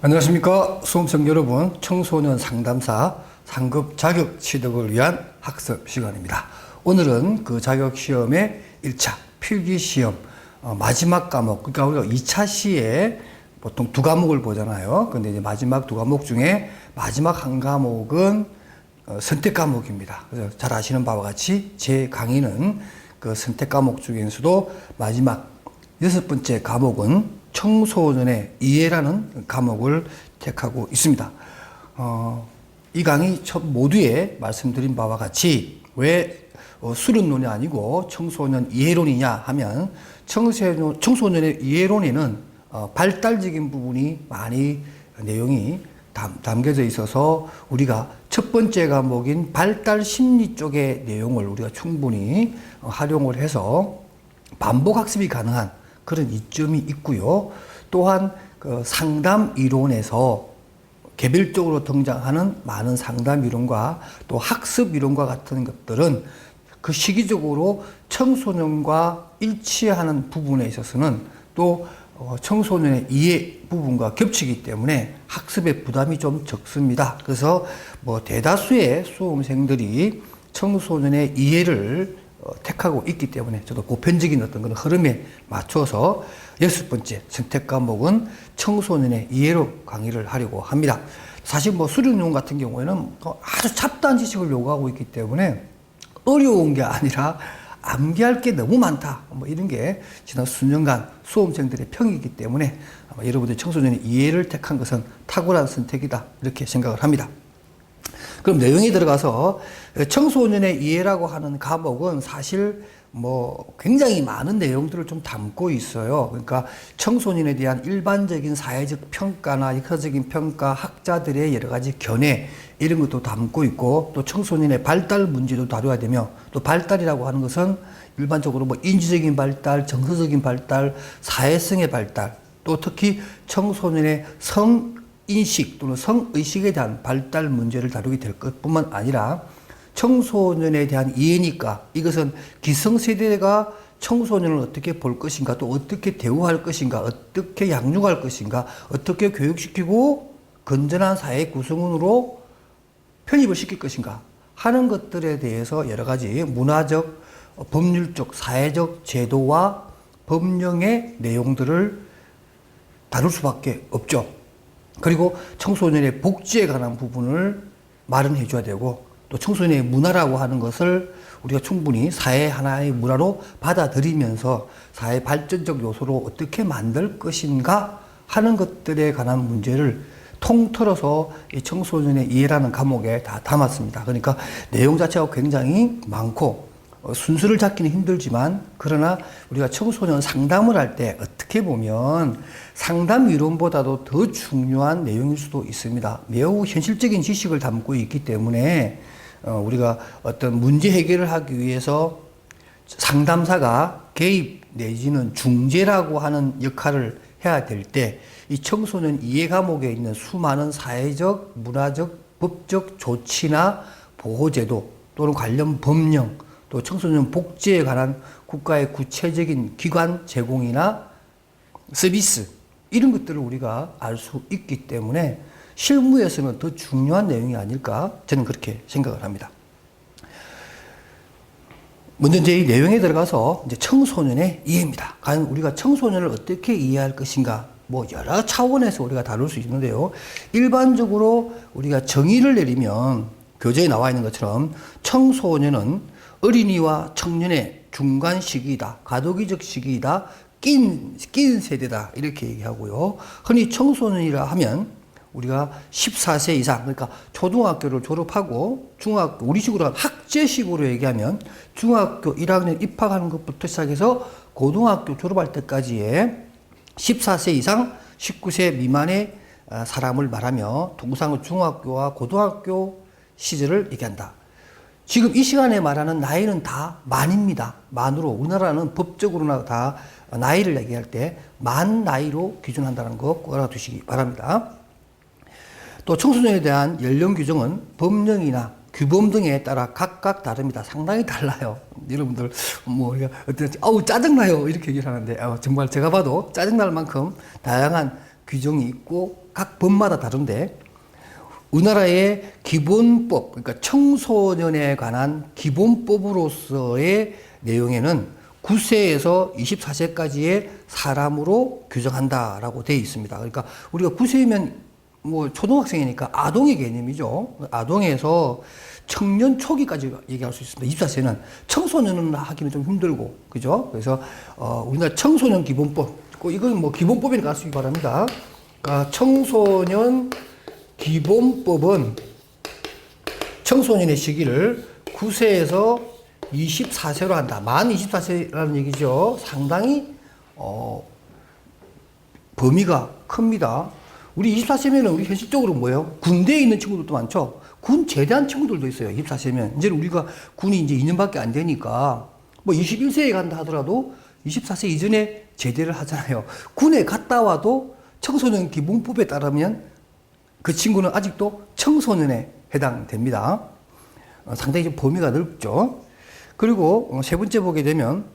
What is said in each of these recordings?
안녕하십니까. 수험생 여러분, 청소년 상담사 상급 자격 취득을 위한 학습 시간입니다. 오늘은 그 자격 시험의 1차 필기 시험 마지막 과목, 그러니까 우리가 2차 시에 보통 두 과목을 보잖아요. 근데 이제 마지막 두 과목 중에 마지막 한 과목은 선택 과목입니다. 그래서 잘 아시는 바와 같이 제 강의는 그 선택 과목 중에서도 마지막 6번째 과목은 청소년의 이해라는 과목을 택하고 있습니다. 이 강의 첫 모두에 말씀드린 바와 같이 왜 수련론이 아니고 청소년 이해론이냐 하면 청소년의 이해론에는 발달적인 부분이 많이 내용이 담겨져 있어서 우리가 첫 번째 과목인 발달 심리 쪽의 내용을 우리가 충분히 활용을 해서 반복 학습이 가능한 그런 이점이 있고요. 또한 그 상담 이론에서 개별적으로 등장하는 많은 상담 이론과 또 학습 이론과 같은 것들은 그 시기적으로 청소년과 일치하는 부분에 있어서는 또 청소년의 이해 부분과 겹치기 때문에 학습의 부담이 좀 적습니다. 그래서 뭐 대다수의 수험생들이 청소년의 이해를 택하고 있기 때문에 저도 보편적인 어떤 그런 흐름에 맞춰서 6번째 선택 과목은 청소년의 이해로 강의를 하려고 합니다. 사실 뭐 수련용 같은 경우에는 아주 잡다한 지식을 요구하고 있기 때문에 어려운 게 아니라 암기할 게 너무 많다. 뭐 이런 게 지난 수년간 수험생들의 평이기 때문에 아마 여러분들이 청소년의 이해를 택한 것은 탁월한 선택이다. 이렇게 생각을 합니다. 그럼 내용에 들어가서 청소년의 이해라고 하는 과목은 사실 뭐 굉장히 많은 내용들을 좀 담고 있어요. 그러니까 청소년에 대한 일반적인 사회적 평가나 역사적인 평가, 학자들의 여러 가지 견해 이런 것도 담고 있고 또 청소년의 발달 문제도 다뤄야 되며 또 발달이라고 하는 것은 일반적으로 뭐 인지적인 발달, 정서적인 발달, 사회성의 발달 또 특히 청소년의 성인식 또는 성의식에 대한 발달 문제를 다루게 될 것뿐만 아니라 청소년에 대한 이해니까 이것은 기성세대가 청소년을 어떻게 볼 것인가 또 어떻게 대우할 것인가 어떻게 양육할 것인가 어떻게 교육시키고 건전한 사회 구성원으로 편입을 시킬 것인가 하는 것들에 대해서 여러 가지 문화적, 법률적, 사회적 제도와 법령의 내용들을 다룰 수밖에 없죠. 그리고 청소년의 복지에 관한 부분을 마련해 줘야 되고 또 청소년의 문화라고 하는 것을 우리가 충분히 사회 하나의 문화로 받아들이면서 사회 발전적 요소로 어떻게 만들 것인가 하는 것들에 관한 문제를 통틀어서 이 청소년의 이해라는 과목에 다 담았습니다. 그러니까 내용 자체가 굉장히 많고 순서를 잡기는 힘들지만 그러나 우리가 청소년 상담을 할 때 어떻게 보면 상담 이론보다도 더 중요한 내용일 수도 있습니다. 매우 현실적인 지식을 담고 있기 때문에 우리가 어떤 문제 해결을 하기 위해서 상담사가 개입 내지는 중재라고 하는 역할을 해야 될 때 이 청소년 이해 과목에 있는 수많은 사회적, 문화적, 법적 조치나 보호제도 또는 관련 법령 또 청소년 복지에 관한 국가의 구체적인 기관 제공이나 서비스 이런 것들을 우리가 알 수 있기 때문에 실무에서는 더 중요한 내용이 아닐까 저는 그렇게 생각을 합니다. 먼저 이제 이 내용에 들어가서 이제 청소년의 이해입니다. 과연 우리가 청소년을 어떻게 이해할 것인가 뭐 여러 차원에서 우리가 다룰 수 있는데요. 일반적으로 우리가 정의를 내리면 교재에 나와 있는 것처럼 청소년은 어린이와 청년의 중간 시기이다. 과도기적 시기이다. 낀 세대다. 이렇게 얘기하고요. 흔히 청소년이라 하면 우리가 14세 이상, 그러니까 초등학교를 졸업하고 중학교, 우리식으로 학제식으로 얘기하면 중학교 1학년 입학하는 것부터 시작해서 고등학교 졸업할 때까지의 14세 이상 19세 미만의 사람을 말하며 통상 중학교와 고등학교 시절을 얘기한다. 지금 이 시간에 말하는 나이는 다 만입니다. 만으로 우리나라는 법적으로나 다 나이를 얘기할 때 만 나이로 기준한다는 거 꼭 알아두시기 바랍니다. 또 청소년에 대한 연령 규정은 법령이나 규범 등에 따라 각각 다릅니다. 상당히 달라요. 여러분들 뭐 어떤 짜증나요 이렇게 얘기를 하는데 정말 제가 봐도 짜증날 만큼 다양한 규정이 있고 각 법마다 다른데 우리나라의 기본법, 그러니까 청소년에 관한 기본법으로서의 내용에는 9세에서 24세까지의 사람으로 규정한다라고 되어 있습니다. 그러니까 우리가 9세면 뭐 초등학생이니까 아동의 개념이죠. 아동에서 청년 초기까지 얘기할 수 있습니다. 24세는 청소년은 하기는 좀 힘들고, 그죠? 그래서 우리나라 청소년 기본법, 이건 뭐 기본법이니까 알 수 있기 바랍니다. 그러니까 청소년 기본법은 청소년의 시기를 9세에서 24세로 한다. 만 24세라는 얘기죠. 상당히 범위가 큽니다. 우리 24세면은 우리 현실적으로 뭐예요? 군대에 있는 친구들도 많죠. 군 제대한 친구들도 있어요. 24세면. 이제 우리가 군이 이제 2년밖에 안 되니까 뭐 21세에 간다 하더라도 24세 이전에 제대를 하잖아요. 군에 갔다 와도 청소년 기본법에 따르면 그 친구는 아직도 청소년에 해당됩니다. 상당히 좀 범위가 넓죠. 그리고 세 번째 보게 되면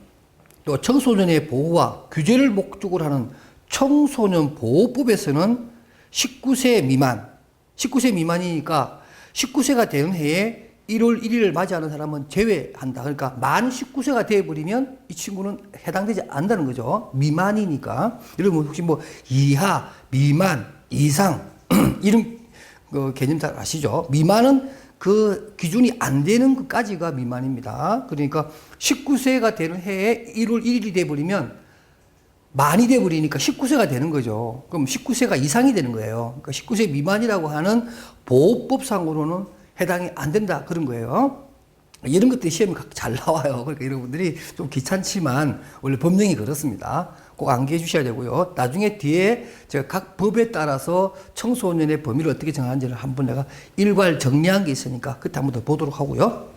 또 청소년의 보호와 규제를 목적으로 하는 청소년 보호법에서는 19세 미만, 19세 미만이니까 19세가 되는 해에 1월 1일을 맞이하는 사람은 제외한다. 그러니까 만 19세가 되어버리면 이 친구는 해당되지 않는다는 거죠. 미만이니까. 여러분 혹시 뭐 이하, 미만, 이상 이런 개념 잘 아시죠? 미만은 그 기준이 안 되는 것까지가 미만입니다. 그러니까 19세가 되는 해에 1월 1일이 돼버리면 만이 돼버리니까 19세가 되는 거죠. 그럼 19세가 이상이 되는 거예요. 그러니까 19세 미만이라고 하는 보호법상으로는 해당이 안 된다. 그런 거예요. 이런 것들이 시험에 잘 나와요. 그러니까 여러분들이 좀 귀찮지만 원래 법령이 그렇습니다. 꼭 암기해 주셔야 되고요. 나중에 뒤에 제가 각 법에 따라서 청소년의 범위를 어떻게 정하는지를 한번 내가 일괄 정리한 게 있으니까 그때 한번 더 보도록 하고요.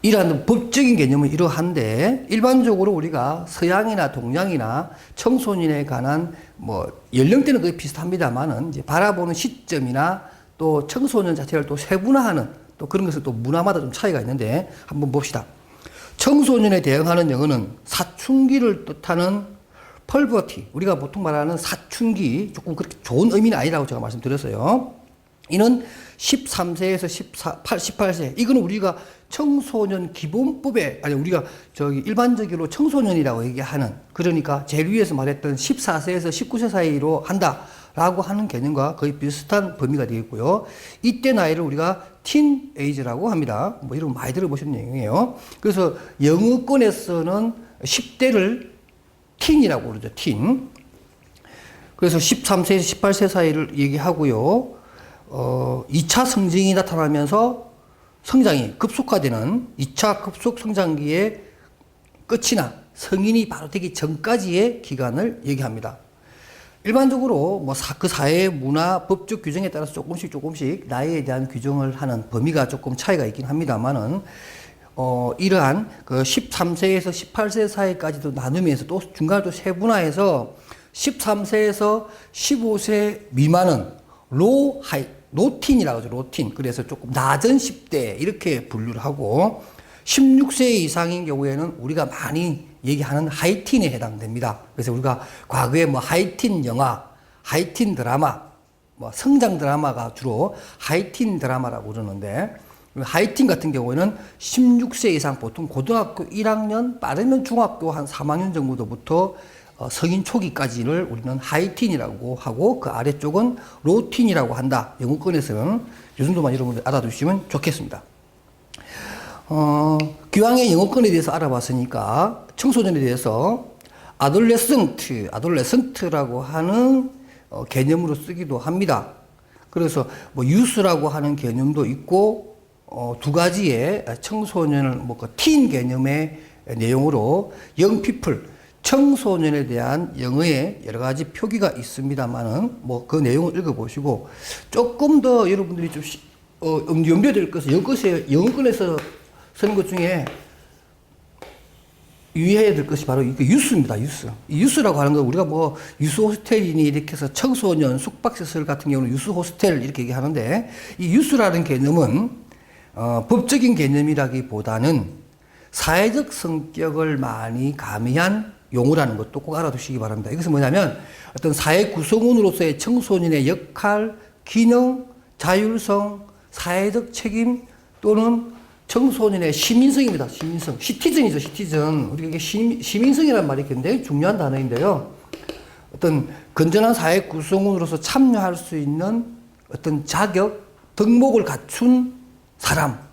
이러한 법적인 개념은 이러한데 일반적으로 우리가 서양이나 동양이나 청소년에 관한 뭐 연령대는 거의 비슷합니다만은 이제 바라보는 시점이나 또 청소년 자체를 또 세분화하는 또 그런 것은 또 문화마다 좀 차이가 있는데 한번 봅시다. 청소년에 대응하는 영어는 사춘기를 뜻하는 펄버티, 우리가 보통 말하는 사춘기, 조금 그렇게 좋은 의미는 아니라고 제가 말씀드렸어요. 이는 13세에서 18세, 이거는 우리가 청소년 기본법에, 아니 우리가 저기 일반적으로 청소년이라고 얘기하는, 그러니까 제일 위에서 말했던 14세에서 19세 사이로 한다라고 하는 개념과 거의 비슷한 범위가 되겠고요. 이때 나이를 우리가 틴 에이지라고 합니다. 뭐 이런 거 많이 들어보신 내용이에요. 그래서 영어권에서는 10대를 틴이라고 그러죠. 틴. 그래서 13세에서 18세 사이를 얘기하고요. 2차 성징이 나타나면서 성장이 급속화되는 2차 급속 성장기의 끝이나 성인이 바로 되기 전까지의 기간을 얘기합니다. 일반적으로 뭐 그 사회 문화 법적 규정에 따라서 조금씩 나이에 대한 규정을 하는 범위가 조금 차이가 있긴 합니다만은 이러한 그 13세에서 18세 사이까지도 나누면서 또 중간에 또 세분화해서 13세에서 15세 미만은 로틴이라고 하죠. 로틴. 그래서 조금 낮은 10대 이렇게 분류를 하고 16세 이상인 경우에는 우리가 많이 얘기하는 하이틴에 해당됩니다. 그래서 우리가 과거에 뭐 하이틴 영화, 하이틴 드라마, 뭐 성장 드라마가 주로 하이틴 드라마라고 그러는데 하이틴 같은 경우에는 16세 이상 보통 고등학교 1학년 빠르면 중학교 한 3학년 정도부터 성인 초기까지를 우리는 하이틴이라고 하고 그 아래쪽은 로틴이라고 한다. 영어권에서는 이 정도만 여러분들 알아두시면 좋겠습니다. 기왕에 영어권에 대해서 알아봤으니까 청소년에 대해서 아돌레센트라고 하는 개념으로 쓰기도 합니다. 그래서 뭐 유스라고 하는 개념도 있고 두 가지의 청소년을 뭐 그 틴 개념의 내용으로 영피플 청소년에 대한 영어의 여러 가지 표기가 있습니다만은 뭐 그 내용을 읽어보시고 조금 더 여러분들이 좀 염두에 될 것은 영어권에서 쓰는 것 중에 유의해야 될 것이 바로 이게 유스입니다. 유스. 이 유스라고 하는 건 우리가 뭐 유스 호스텔이니 이렇게 해서 청소년 숙박시설 같은 경우는 유스 호스텔 이렇게 얘기하는데 이 유스라는 개념은 법적인 개념이라기보다는 사회적 성격을 많이 가미한 용어라는 것도 꼭 알아두시기 바랍니다. 이것은 뭐냐면 어떤 사회 구성원으로서의 청소년의 역할, 기능, 자율성, 사회적 책임 또는 청소년의 시민성입니다. 시민성. 시티즌이죠, 시티즌. 우리가 이게 시민성이라는 말이 굉장히 중요한 단어인데요. 어떤 건전한 사회 구성원으로서 참여할 수 있는 어떤 자격, 덕목을 갖춘 사람.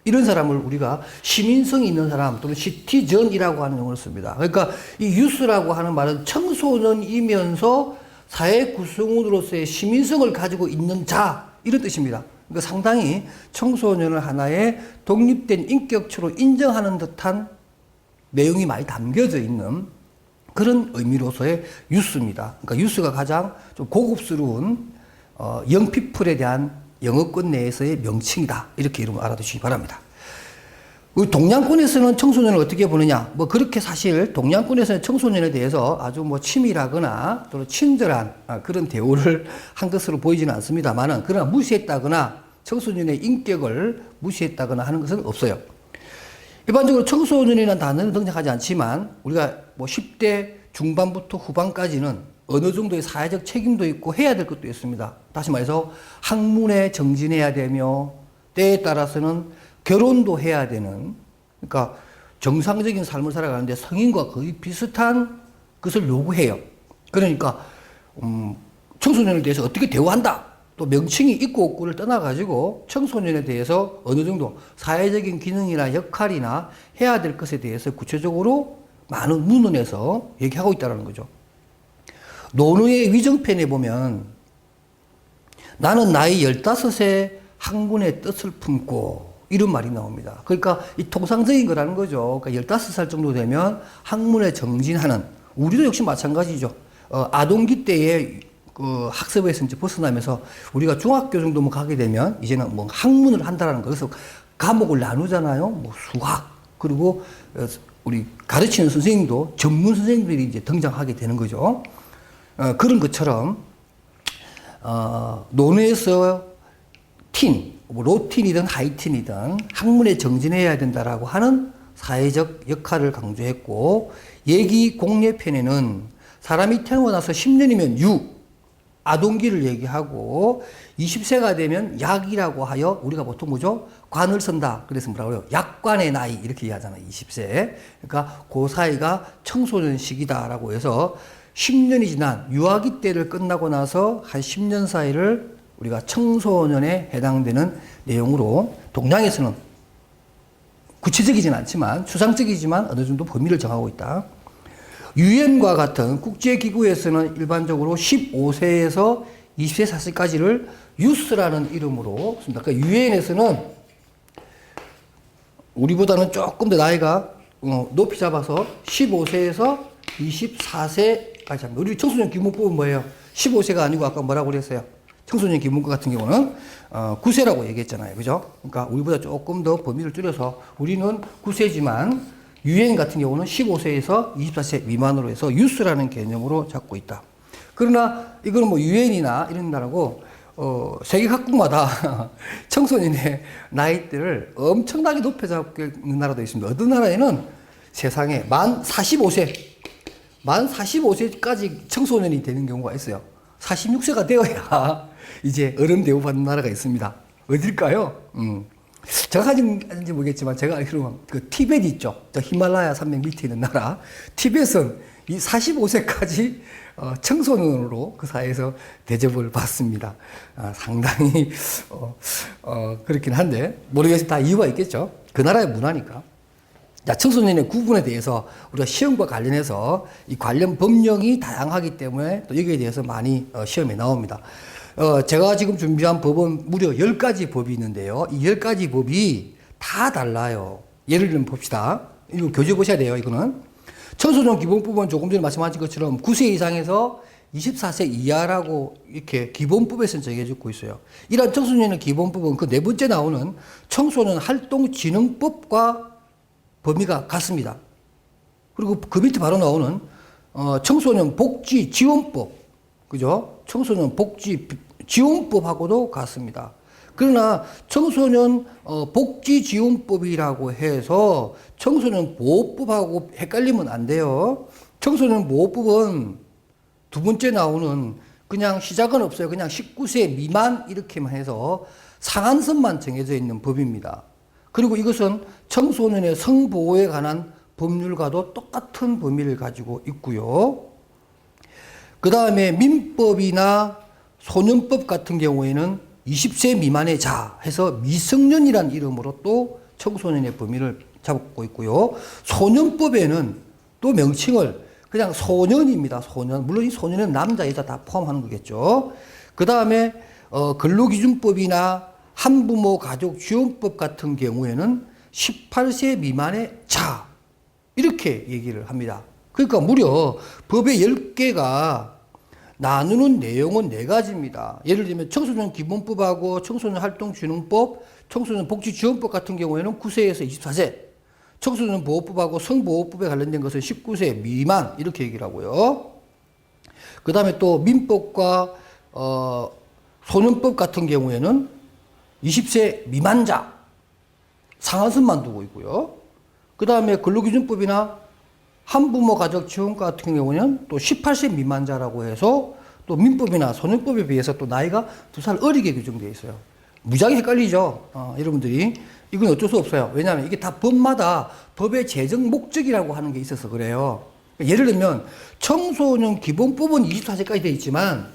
이런 사람을 우리가 시민성이 있는 사람 또는 시티즌이라고 하는 용어를 씁니다. 그러니까 이 유스라고 하는 말은 청소년이면서 사회 구성원으로서의 시민성을 가지고 있는 자. 이런 뜻입니다. 그러니까 상당히 청소년을 하나의 독립된 인격체로 인정하는 듯한 내용이 많이 담겨져 있는 그런 의미로서의 유스입니다. 그러니까 유스가 가장 좀 고급스러운 영피플에 대한 영어권 내에서의 명칭이다. 이렇게 이름을 알아두시기 바랍니다. 우리 동양권에서는 청소년을 어떻게 보느냐? 뭐 그렇게 사실 동양권에서는 청소년에 대해서 아주 뭐 치밀하거나 또는 친절한 그런 대우를 한 것으로 보이지는 않습니다만은 그러나 무시했다거나 청소년의 인격을 무시했다거나 하는 것은 없어요. 일반적으로 청소년이라는 단어는 등장하지 않지만 우리가 뭐 10대 중반부터 후반까지는 어느 정도의 사회적 책임도 있고 해야 될 것도 있습니다. 다시 말해서 학문에 정진해야 되며 때에 따라서는 결혼도 해야 되는, 그러니까 정상적인 삶을 살아가는데 성인과 거의 비슷한 것을 요구해요. 그러니까 청소년에 대해서 어떻게 대우한다. 또 명칭이 있고 없고를 떠나가지고 청소년에 대해서 어느 정도 사회적인 기능이나 역할이나 해야 될 것에 대해서 구체적으로 많은 문헌에서 얘기하고 있다는 거죠. 노노의 위정편에 보면 나는 나이 15세 학문의 뜻을 품고 이런 말이 나옵니다. 그러니까 이 통상적인 거라는 거죠. 그러니까 15살 정도 되면 학문에 정진하는, 우리도 역시 마찬가지죠. 아동기 때의 그 학습에서 이제 벗어나면서 우리가 중학교 정도만 가게 되면 이제는 뭐 학문을 한다라는 거. 그래서 과목을 나누잖아요. 뭐 수학, 그리고 우리 가르치는 선생님도 전문 선생님들이 이제 등장하게 되는 거죠. 그런 것처럼, 논에서 뭐 로틴이든 하이틴이든 학문에 정진해야 된다라고 하는 사회적 역할을 강조했고, 얘기 공예편에는 사람이 태어나서 10년이면 아동기를 얘기하고 20세가 되면 약이라고 하여 우리가 보통 뭐죠? 관을 선다. 그래서 뭐라고요? 약관의 나이 이렇게 얘기하잖아요. 20세. 그러니까 그 사이가 청소년 시기다라고 해서 10년이 지난 유아기 때를 끝나고 나서 한 10년 사이를 우리가 청소년에 해당되는 내용으로 동양에서는 구체적이진 않지만 추상적이지만 어느 정도 범위를 정하고 있다. 유엔과 같은 국제기구에서는 일반적으로 15세에서 20세 사실까지를 유스라는 이름으로 씁니다. 그러니까 유엔에서는 우리보다는 조금 더 나이가 높이 잡아서 15세에서 24세까지 합니다. 우리 청소년 기본법은 뭐예요? 15세가 아니고 아까 뭐라고 그랬어요? 청소년 기본법 같은 경우는 9세라고 얘기했잖아요. 그죠? 그러니까 우리보다 조금 더 범위를 줄여서 우리는 9세지만 유엔 같은 경우는 15세에서 24세 미만으로 해서 유스라는 개념으로 잡고 있다. 그러나 이거는 뭐 유엔이나 이런 나라고 세계 각국마다 청소년의 나이대를 엄청나게 높여 잡고 있는 나라도 있습니다. 어떤 나라에는 세상에 만 45세까지 청소년이 되는 경우가 있어요. 46세가 되어야 이제 어른 대우받는 나라가 있습니다. 어딜까요? 정확한지 모르겠지만 제가 알기로는 그 티벳 있죠. 저 히말라야 산맥 밑에 있는 나라. 티벳은 이 45세까지 청소년으로 그 사회에서 대접을 받습니다. 상당히 그렇긴 한데 모르겠어요. 다 이유가 있겠죠. 그 나라의 문화니까. 자, 청소년의 구분에 대해서 우리가 시험과 관련해서 이 관련 법령이 다양하기 때문에 또 여기에 대해서 많이 시험에 나옵니다. 제가 지금 준비한 법은 무려 10가지 법이 있는데요. 이 10가지 법이 다 달라요. 예를 들면 봅시다. 이거 교재 보셔야 돼요, 이거는. 청소년 기본법은 조금 전에 말씀하신 것처럼 9세 이상에서 24세 이하라고 이렇게 기본법에서 정해지고 있어요. 이러한 청소년의 기본법은 그 네 번째 나오는 청소년 활동진흥법과 범위가 같습니다. 그리고 그 밑에 바로 나오는 청소년 복지 지원법, 그죠? 청소년 복지 지원법하고도 같습니다. 그러나 청소년 복지 지원법이라고 해서 청소년 보호법하고 헷갈리면 안 돼요. 청소년 보호법은 두 번째 나오는 그냥 시작은 없어요. 그냥 19세 미만 이렇게만 해서 상한선만 정해져 있는 법입니다. 그리고 이것은 청소년의 성보호에 관한 법률과도 똑같은 범위를 가지고 있고요. 그 다음에 민법이나 소년법 같은 경우에는 20세 미만의 자 해서 미성년이란 이름으로 또 청소년의 범위를 잡고 있고요. 소년법에는 또 명칭을 그냥 소년입니다. 소년. 물론 이 소년은 남자, 여자 다 포함하는 거겠죠. 그 다음에 근로기준법이나 한부모 가족 지원법 같은 경우에는 18세 미만의 자 이렇게 얘기를 합니다. 그러니까 무려 법의 10개가 나누는 내용은 4가지입니다. 예를 들면 청소년 기본법하고 청소년 활동진흥법, 청소년 복지지원법 같은 경우에는 9세에서 24세, 청소년 보호법하고 성보호법에 관련된 것은 19세 미만 이렇게 얘기를 하고요. 그 다음에 또 민법과 소년법 같은 경우에는 20세 미만자 상한선만 두고 있고요. 그 다음에 근로기준법이나 한부모 가족 지원과 같은 경우는 또 18세 미만자라고 해서 또 민법이나 소년법에 비해서 또 나이가 2살 어리게 규정되어 있어요. 무지하게 헷갈리죠. 여러분들이. 이건 어쩔 수 없어요. 왜냐하면 이게 다 법마다 법의 제정 목적이라고 하는 게 있어서 그래요. 예를 들면 청소년 기본법은 24세까지 되어 있지만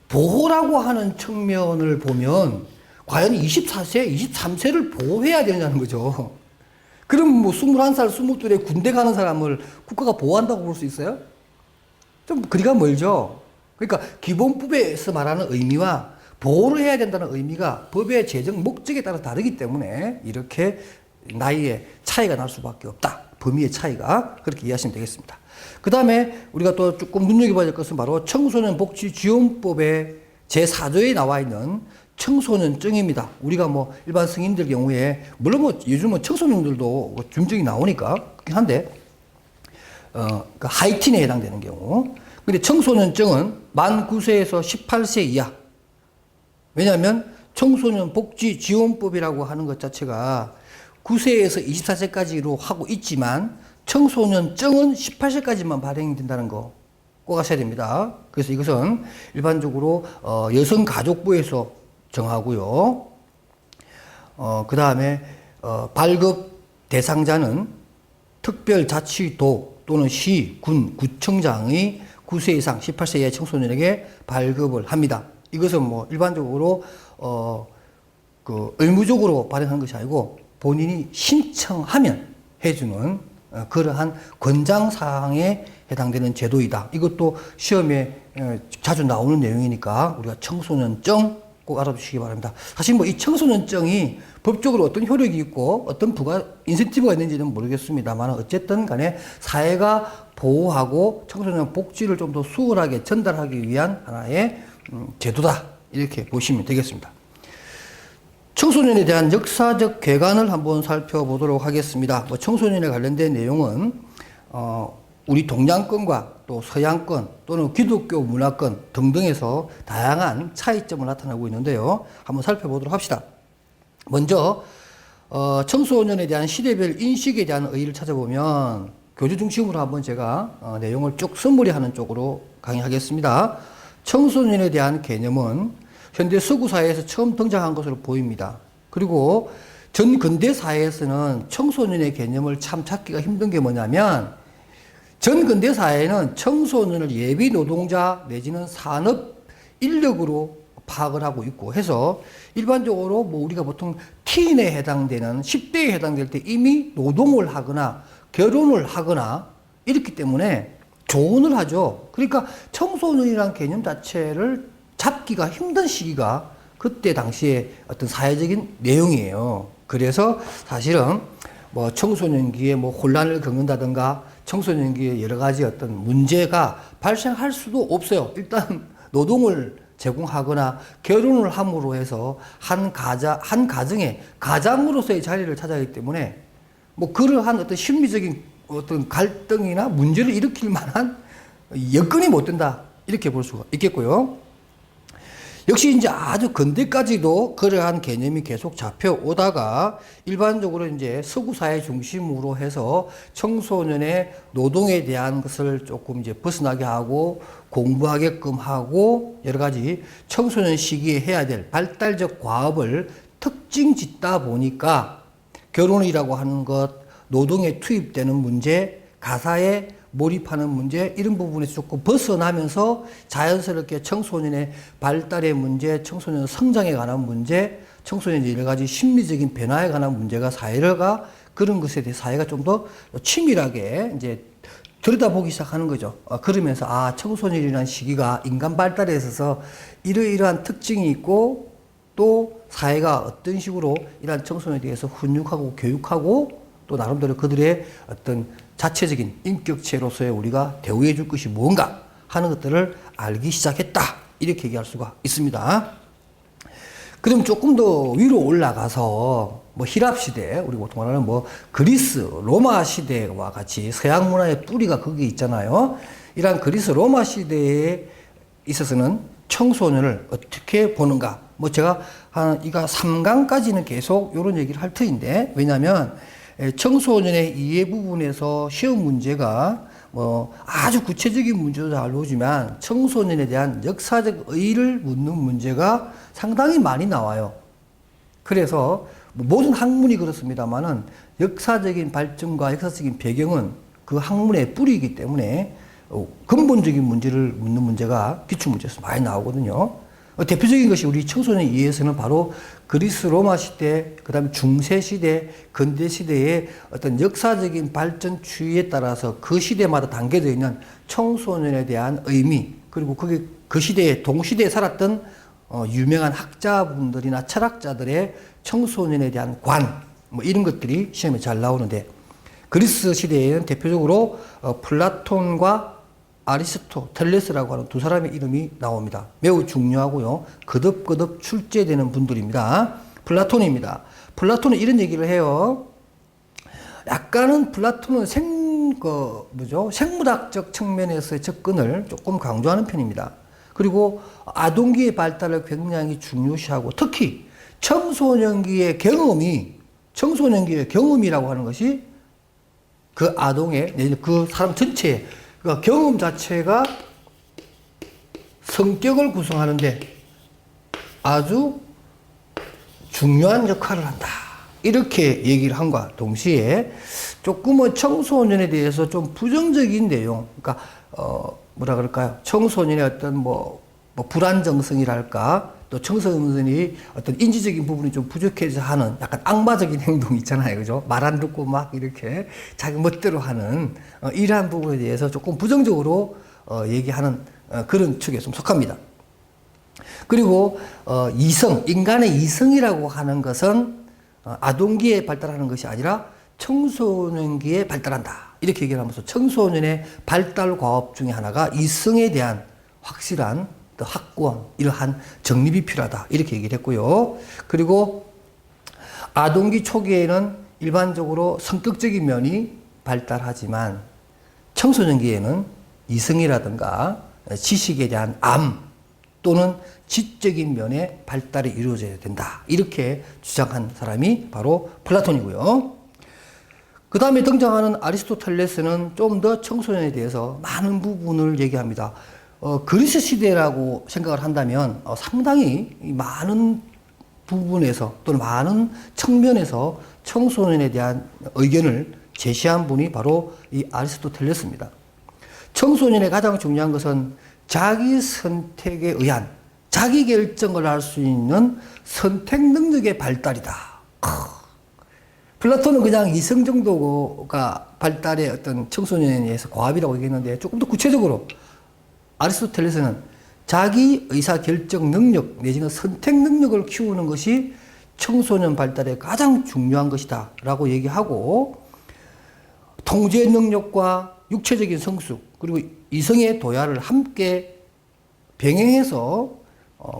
보호라고 하는 측면을 보면 과연 24세, 23세를 보호해야 되느냐는 거죠. 그럼 뭐 21살, 22살에 군대 가는 사람을 국가가 보호한다고 볼 수 있어요? 좀 거리가 멀죠. 그러니까 기본법에서 말하는 의미와 보호를 해야 된다는 의미가 법의 제정 목적에 따라 다르기 때문에 이렇게 나이에 차이가 날 수밖에 없다. 범위의 차이가 그렇게 이해하시면 되겠습니다. 그 다음에 우리가 또 조금 눈여겨봐야 될 것은 바로 청소년 복지지원법의 제4조에 나와 있는 청소년증입니다. 우리가 뭐 일반 성인들 경우에 물론 뭐 요즘은 청소년들도 준증이 나오니까 그렇긴 한데 그 하이틴에 해당되는 경우. 근데 청소년증은 만 9세에서 18세 이하. 왜냐하면 청소년 복지 지원법이라고 하는 것 자체가 9세에서 24세까지로 하고 있지만 청소년증은 18세까지만 발행이 된다는 거 꼭 아셔야 됩니다. 그래서 이것은 일반적으로 여성가족부에서 정하고요. 그 다음에 발급 대상자는 특별자치도 또는 시, 군, 구청장이 9세 이상 18세 이하의 청소년에게 발급을 합니다. 이것은 뭐 일반적으로 그 의무적으로 발행한 것이 아니고 본인이 신청하면 해주는 그러한 권장사항에 해당되는 제도이다. 이것도 시험에 자주 나오는 내용이니까 우리가 청소년증 꼭 알아두시기 바랍니다. 사실 뭐 이 청소년증이 법적으로 어떤 효력이 있고 어떤 부가 인센티브가 있는지는 모르겠습니다만 어쨌든 간에 사회가 보호하고 청소년 복지를 좀 더 수월하게 전달하기 위한 하나의 제도다. 이렇게 보시면 되겠습니다. 청소년에 대한 역사적 궤관을 한번 살펴보도록 하겠습니다. 뭐 청소년에 관련된 내용은 우리 동양권과 또 서양권 또는 기독교 문화권 등등에서 다양한 차이점을 나타나고 있는데요. 한번 살펴보도록 합시다. 먼저 청소년에 대한 시대별 인식에 대한 의의를 찾아보면 교주 중심으로 한번 제가 내용을 쭉 선머리하는 쪽으로 강의하겠습니다. 청소년에 대한 개념은 현대 서구 사회에서 처음 등장한 것으로 보입니다. 그리고 전 근대 사회에서는 청소년의 개념을 참 찾기가 힘든 게 뭐냐면 전 근대 사회는 청소년을 예비 노동자 내지는 산업 인력으로 파악을 하고 있고 해서 일반적으로 뭐 우리가 보통 티인에 해당되는 10대에 해당될 때 이미 노동을 하거나 결혼을 하거나 이렇기 때문에 조언을 하죠. 그러니까 청소년이라는 개념 자체를 잡기가 힘든 시기가 그때 당시에 어떤 사회적인 내용이에요. 그래서 사실은 뭐 청소년기에 뭐 혼란을 겪는다든가 청소년기에 여러 가지 어떤 문제가 발생할 수도 없어요. 일단 노동을 제공하거나 결혼을 함으로 해서 한 가정의 가장으로서의 자리를 찾아가기 때문에 뭐 그러한 어떤 심리적인 어떤 갈등이나 문제를 일으킬 만한 여건이 못 된다. 이렇게 볼 수가 있겠고요. 역시 이제 아주 근대까지도 그러한 개념이 계속 잡혀오다가 일반적으로 이제 서구 사회 중심으로 해서 청소년의 노동에 대한 것을 조금 이제 벗어나게 하고 공부하게끔 하고 여러 가지 청소년 시기에 해야 될 발달적 과업을 특징 짓다 보니까 결혼이라고 하는 것, 노동에 투입되는 문제, 가사에 몰입하는 문제, 이런 부분에서 조금 벗어나면서 자연스럽게 청소년의 발달의 문제, 청소년 성장에 관한 문제, 청소년의 여러 가지 심리적인 변화에 관한 문제가 사회가 그런 것에 대해 사회가 좀 더 치밀하게 이제 들여다보기 시작하는 거죠. 그러면서 청소년이라는 시기가 인간 발달에 있어서 이러이러한 특징이 있고 또 사회가 어떤 식으로 이러한 청소년에 대해서 훈육하고 교육하고 또 나름대로 그들의 어떤 자체적인 인격체로서의 우리가 대우해 줄 것이 무언가 하는 것들을 알기 시작했다. 이렇게 얘기할 수가 있습니다. 그럼 조금 더 위로 올라가서 뭐 히랍 시대, 우리 보통 말하는 뭐 그리스, 로마 시대와 같이 서양 문화의 뿌리가 거기 있잖아요. 이러한 그리스, 로마 시대에 있어서는 청소년을 어떻게 보는가. 뭐 제가 이가 3강까지는 계속 이런 얘기를 할 터인데, 왜냐하면 청소년의 이해 부분에서 시험 문제가 뭐 아주 구체적인 문제도 잘 나오지만 청소년에 대한 역사적 의의를 묻는 문제가 상당히 많이 나와요. 그래서 모든 학문이 그렇습니다만은 역사적인 발전과 역사적인 배경은 그 학문의 뿌리이기 때문에 근본적인 문제를 묻는 문제가 기출문제에서 많이 나오거든요. 대표적인 것이 우리 청소년 이해에서는 바로 그리스 로마 시대, 그 다음에 중세 시대, 근대 시대의 어떤 역사적인 발전 추이에 따라서 그 시대마다 담겨져 있는 청소년에 대한 의미, 그리고 그 시대에 동시대에 살았던 유명한 학자분들이나 철학자들의 청소년에 대한 관, 뭐 이런 것들이 시험에 잘 나오는데, 그리스 시대에는 대표적으로 플라톤과 아리스토텔레스라고 하는 두 사람의 이름이 나옵니다. 매우 중요하고요. 거듭거듭 출제되는 분들입니다. 플라톤입니다. 플라톤은 이런 얘기를 해요. 약간은 플라톤은 생물학적 측면에서의 접근을 조금 강조하는 편입니다. 그리고 아동기의 발달을 굉장히 중요시하고 특히 청소년기의 경험이라고 하는 것이 그 아동의, 그 사람 전체의 그러니까 경험 자체가 성격을 구성하는데 아주 중요한 역할을 한다. 이렇게 얘기를 한과 동시에 조금은 청소년에 대해서 좀 부정적인 내용, 그러니까 뭐라 그럴까요? 청소년의 어떤 불안정성이랄까, 또 청소년이 어떤 인지적인 부분이 좀 부족해서 하는 약간 악마적인 행동 있잖아요. 그죠? 말 안 듣고 막 이렇게 자기 멋대로 하는 이러한 부분에 대해서 조금 부정적으로 얘기하는 그런 축에 좀 속합니다. 그리고 인간의 이성이라고 하는 것은 아동기에 발달하는 것이 아니라 청소년기에 발달한다. 이렇게 얘기를 하면서 청소년의 발달 과업 중에 하나가 이성에 대한 확실한 확고한 이러한 정립이 필요하다. 이렇게 얘기를 했고요. 그리고 아동기 초기에는 일반적으로 성격적인 면이 발달하지만 청소년기에는 이성이라든가 지식에 대한 암 또는 지적인 면의 발달이 이루어져야 된다. 이렇게 주장한 사람이 바로 플라톤이고요. 그 다음에 등장하는 아리스토텔레스는 좀 더 청소년에 대해서 많은 부분을 얘기합니다. 그리스 시대라고 생각을 한다면 상당히 많은 부분에서 또는 많은 측면에서 청소년에 대한 의견을 제시한 분이 바로 이 아리스토텔레스입니다. 청소년의 가장 중요한 것은 자기 선택에 의한 자기 결정을 할 수 있는 선택 능력의 발달이다. 플라톤은 그냥 이성 정도가 발달의 어떤 청소년에 의해서 과합이라고 얘기했는데 조금 더 구체적으로 아리스토텔레스는 자기 의사 결정 능력 내지는 선택 능력을 키우는 것이 청소년 발달에 가장 중요한 것이다 라고 얘기하고, 통제 능력과 육체적인 성숙 그리고 이성의 도야를 함께 병행해서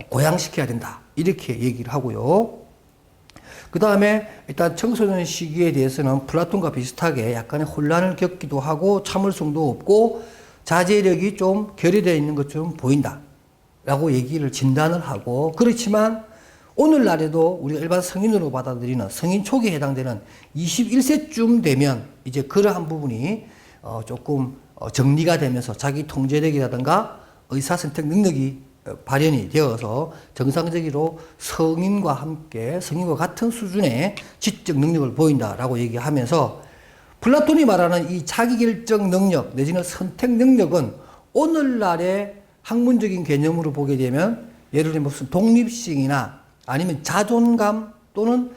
고양시켜야 된다 이렇게 얘기를 하고요. 그 다음에 일단 청소년 시기에 대해서는 플라톤과 비슷하게 약간의 혼란을 겪기도 하고 참을성도 없고 자제력이 좀 결여되어 있는 것처럼 보인다 라고 얘기를 진단을 하고, 그렇지만 오늘날에도 우리가 일반 성인으로 받아들이는 성인 초기에 해당되는 21세쯤 되면 이제 그러한 부분이 조금 정리가 되면서 자기 통제력이라든가 의사선택 능력이 발현이 되어서 정상적으로 성인과 함께 성인과 같은 수준의 지적 능력을 보인다라고 얘기하면서, 플라톤이 말하는 이 자기결정 능력 내지는 선택 능력은 오늘날의 학문적인 개념으로 보게 되면 예를 들면 무슨 독립성이나 아니면 자존감 또는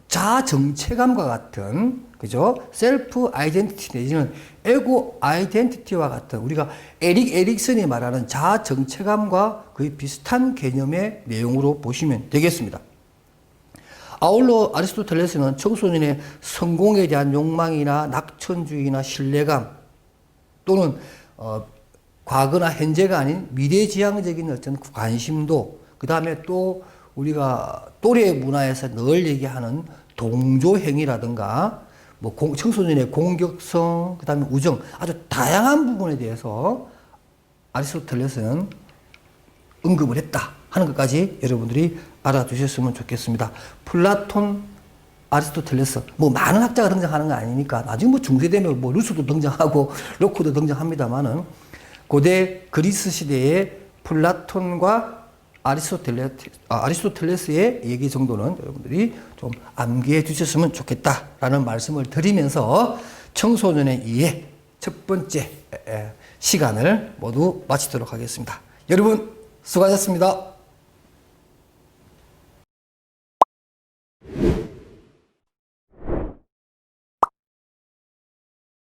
자아 정체감과 같은, 그죠? 셀프 아이덴티티 내지는 에고 아이덴티티와 같은, 우리가 에릭 에릭슨이 말하는 자아 정체감과 거의 비슷한 개념의 내용으로 보시면 되겠습니다. 아울러 아리스토텔레스는 청소년의 성공에 대한 욕망이나 낙천주의나 신뢰감 또는 과거나 현재가 아닌 미래지향적인 어떤 관심도, 그 다음에 또 우리가 또래 문화에서 늘 얘기하는 동조행위라든가 뭐 청소년의 공격성, 그 다음에 우정, 아주 다양한 부분에 대해서 아리스토텔레스는 언급을 했다 하는 것까지 여러분들이 알아두셨으면 좋겠습니다. 플라톤, 아리스토텔레스, 뭐 많은 학자가 등장하는 거 아니니까 나중에 뭐 중세되면 뭐 루소도 등장하고 로코도 등장합니다만은, 고대 그리스 시대의 플라톤과 아리스토텔레스의 얘기 정도는 여러분들이 좀 암기해 주셨으면 좋겠다라는 말씀을 드리면서 청소년의 이해 첫 번째 시간을 모두 마치도록 하겠습니다. 여러분 수고하셨습니다.